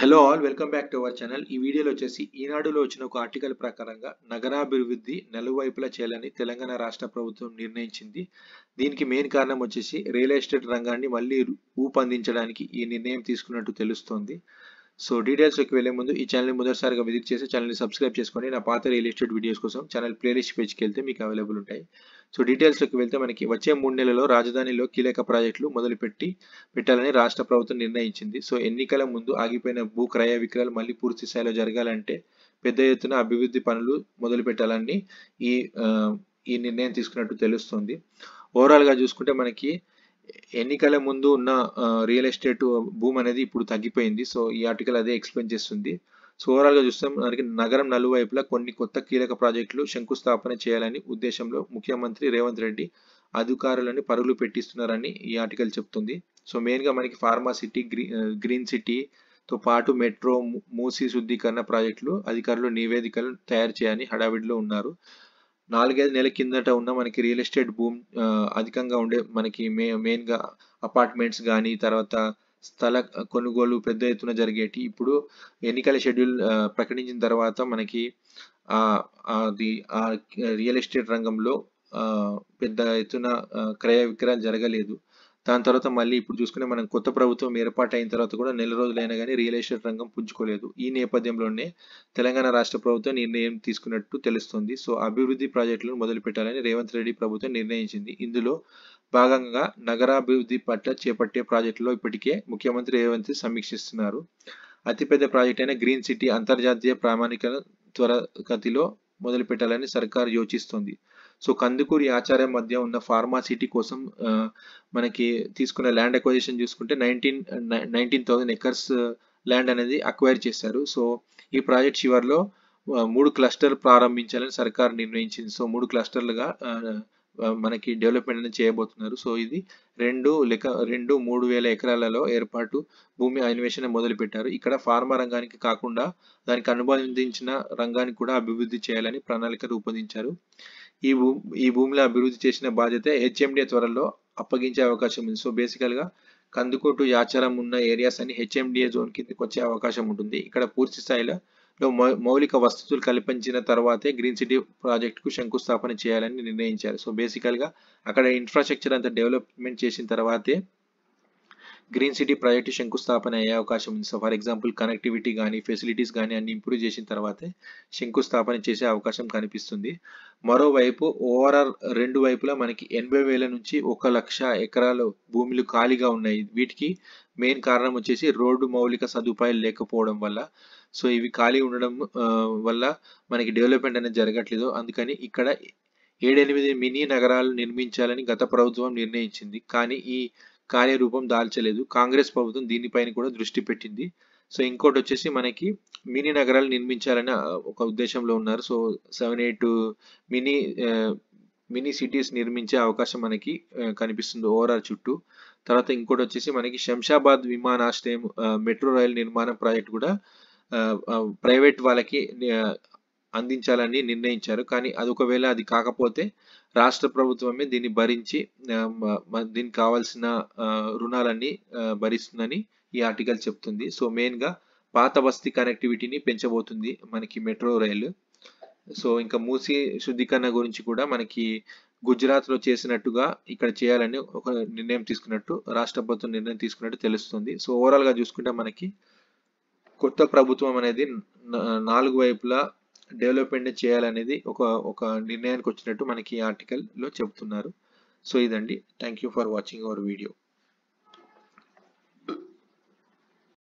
Hello all welcome back to our channel. ఈ వీడియోలో వచ్చేసి ఈనాడులో వచ్చిన ఒక ఆర్టికల్ ప్రకారంగా నగరాభివృద్ధి నలువైపులా చేయాలని తెలంగాణ రాష్ట్ర ప్రభుత్వం నిర్ణయించింది. దీనికి మెయిన్ కారణం వచ్చేసి రియల్ ఎస్టేట్ రంగాన్ని మళ్ళీ ఊపందించడానికి ఈ నిర్ణయం తీసుకున్నట్టు తెలుస్తోంది. సో డీటెయిల్స్లోకి వెళ్లే ముందు ఈ ఛానల్ని మొదటిసారిగా విజిట్ చేసి ఛానల్ని సబ్స్క్రైబ్ చేసుకోండి. నా పాత రియల్ ఎస్టేట్ వీడియోస్ కోసం ఛానల్ ప్లేలిస్ట్ పేజ్కి వెళ్తే మీకు అవైలబుల్ ఉంటాయి. సో డీటెయిల్స్లోకి వెళ్తే మనకి వచ్చే 3 నెలల్లో రాజధానిలో కీలక ప్రాజెక్టులు పెట్టాలని రాష్ట్ర ప్రభుత్వం నిర్ణయించింది. సో ఎన్నికల ముందు ఆగిపోయిన భూ క్రయ విక్రయాలు మళ్ళీ పూర్తి స్థాయిలో జరగాలంటే పెద్ద ఎత్తున అభివృద్ధి పనులు మొదలు పెట్టాలని ఈ ఈ నిర్ణయం తీసుకున్నట్టు తెలుస్తుంది. ఓవరాల్గా చూసుకుంటే మనకి ఎన్నికల ముందు ఉన్న రియల్ ఎస్టేట్ భూమి అనేది ఇప్పుడు తగ్గిపోయింది. సో ఈ ఆర్టికల్ అదే ఎక్స్ప్లెయిన్ చేస్తుంది. సో ఓవరాల్గా చూస్తాం మనకి నగరం నలువైపులా కొన్ని కొత్త కీలక ప్రాజెక్టులు శంకుస్థాపన చేయాలని ఉద్దేశంలో ముఖ్యమంత్రి రేవంత్ రెడ్డి అధికారులను పరుగులు పెట్టిస్తున్నారని ఈ ఆర్టికల్ చెప్తుంది. సో మెయిన్గా మనకి ఫార్మా సిటీ, గ్రీన్ సిటీతో పాటు మెట్రో, మూసీ శుద్ధీకరణ ప్రాజెక్టులు అధికారులు నివేదికలు తయారు చేయాలని హడావిడిలో ఉన్నారు. 4-5 నెలల కిందట ఉన్న మనకి రియల్ ఎస్టేట్ భూమి అధికంగా ఉండే మనకి మెయిన్గా అపార్ట్మెంట్స్ కానీ తర్వాత స్థల కొనుగోలు పెద్ద ఎత్తున జరిగేటి. ఇప్పుడు ఎన్నికల షెడ్యూల్ ప్రకటించిన తర్వాత మనకి అది రియల్ ఎస్టేట్ రంగంలో పెద్ద ఎత్తున క్రయ విక్రయాలు జరగలేదు. దాని తర్వాత మళ్ళీ ఇప్పుడు చూసుకుంటే మనం కొత్త ప్రభుత్వం ఏర్పాటైన తర్వాత కూడా నెల రోజులైనా కానీ రియల్ ఎస్టేట్ రంగం పుంజుకోలేదు. ఈ నేపథ్యంలోనే తెలంగాణ రాష్ట్ర ప్రభుత్వం నిర్ణయం తీసుకున్నట్టు తెలుస్తుంది. సో అభివృద్ధి ప్రాజెక్టులను మొదలు పెట్టాలని రేవంత్ రెడ్డి ప్రభుత్వం నిర్ణయించింది. ఇందులో భాగంగా నగరాభివృద్ధి పట్ల చేపట్టే ప్రాజెక్టులో ఇప్పటికే ముఖ్యమంత్రి రేవంత్ సమీక్షిస్తున్నారు. అతిపెద్ద ప్రాజెక్ట్ అయిన గ్రీన్ సిటీ అంతర్జాతీయ ప్రామాణిక త్వరగతిలో మొదలు పెట్టాలని సర్కారు యోచిస్తోంది. సో కందుకూరి ఆచార్య మధ్య ఉన్న ఫార్మా సిటీ కోసం మనకి తీసుకున్న ల్యాండ్ అక్వైజిషన్ చూసుకుంటే 19,000 ఎకర్స్ ల్యాండ్ అనేది అక్వైర్ చేశారు. సో ఈ ప్రాజెక్ట్ చివరిలో 3 క్లస్టర్ ప్రారంభించాలని సర్కార్ నిర్ణయించింది. సో 3 క్లస్టర్లుగా మనకి డెవలప్మెంట్ అనేది చేయబోతున్నారు. సో ఇది 3,000 ఎకరాలలో ఏర్పాటు భూమి అన్వేషణ మొదలు పెట్టారు. ఇక్కడ ఫార్మా రంగానికి కాకుండా దానికి అనుబంధించిన రంగానికి కూడా అభివృద్ధి చేయాలని ప్రణాళిక రూపొందించారు. ఈ భూమిలో అభివృద్ధి చేసిన బాధ్యత హెచ్ఎండిఏ త్వరలో అప్పగించే అవకాశం ఉంది. సో బేసికల్గా కందుకూరు యాచారం ఉన్న ఏరియాస్ అన్ని హెచ్ఎండిఏ జోన్ కిందకి వచ్చే అవకాశం ఉంటుంది. ఇక్కడ పూర్తి స్థాయిలో మౌలిక వసతులు కల్పించిన తర్వాతే గ్రీన్ సిటీ ప్రాజెక్టుకు శంకుస్థాపన చేయాలని నిర్ణయించారు. సో బేసికల్గా అక్కడ ఇన్ఫ్రాస్ట్రక్చర్ అంతా డెవలప్మెంట్ చేసిన తర్వాతే గ్రీన్ సిటీ ప్రాజెక్టు శంకుస్థాపన అయ్యే అవకాశం ఉంది. సో ఫర్ ఎగ్జాంపుల్ కనెక్టివిటీ కానీ ఫెసిలిటీస్ కానీ అన్ని ఇంప్రూవ్ చేసిన తర్వాతే శంకుస్థాపన చేసే అవకాశం కనిపిస్తుంది. మరోవైపు ఓవరాల్ 2 వైపులా మనకి 80,000 నుంచి 1,00,000 ఎకరాల భూములు ఖాళీగా ఉన్నాయి. వీటికి మెయిన్ కారణం వచ్చేసి రోడ్డు మౌలిక సదుపాయాలు లేకపోవడం వల్ల. సో ఇవి ఖాళీ ఉండడం వల్ల మనకి డెవలప్మెంట్ అనేది జరగట్లేదు. అందుకని ఇక్కడ 7-8 మినీ నగరాలు నిర్మించాలని గత ప్రభుత్వం నిర్ణయించింది. కానీ ఈ కార్యరూపం దాల్చలేదు. కాంగ్రెస్ ప్రభుత్వం దీనిపైన కూడా దృష్టి పెట్టింది. సో ఇంకోటి వచ్చేసి మనకి మినీ నగరాలు నిర్మించాలని ఒక ఉద్దేశంలో ఉన్నారు. సో 7-8 మినీ సిటీస్ నిర్మించే అవకాశం మనకి కనిపిస్తుంది ఓవరాల్ చుట్టూ. తర్వాత ఇంకోటి వచ్చేసి మనకి శంషాబాద్ విమానాశ్రయం మెట్రో రైల్ నిర్మాణం ప్రాజెక్ట్ కూడా ప్రైవేట్ వాళ్ళకి అందించాలని నిర్ణయించారు. కానీ అది ఒకవేళ అది కాకపోతే రాష్ట్ర ప్రభుత్వమే దీన్ని భరించి దీనికి కావాల్సిన రుణాలన్నీ భరిస్తుందని ఈ ఆర్టికల్ చెప్తుంది. సో మెయిన్గా పాత బస్తీ కనెక్టివిటీని పెంచబోతుంది మనకి మెట్రో రైలు. సో ఇంకా మూసీ శుద్ధీకరణ గురించి కూడా మనకి గుజరాత్లో చేసినట్టుగా ఇక్కడ చేయాలని ఒక నిర్ణయం తీసుకున్నట్టు రాష్ట్ర ప్రభుత్వం నిర్ణయం తీసుకున్నట్టు తెలుస్తుంది. సో ఓవరాల్గా చూసుకుంటే మనకి కొత్త ప్రభుత్వం అనేది 4 వైపులా డెవలప్మెంట్ చేయాలనేది ఒక నిర్ణయానికి వచ్చినట్టు మనకి ఈ ఆర్టికల్లో చెప్తున్నారు. సో ఇదండి. Thank you for watching our video.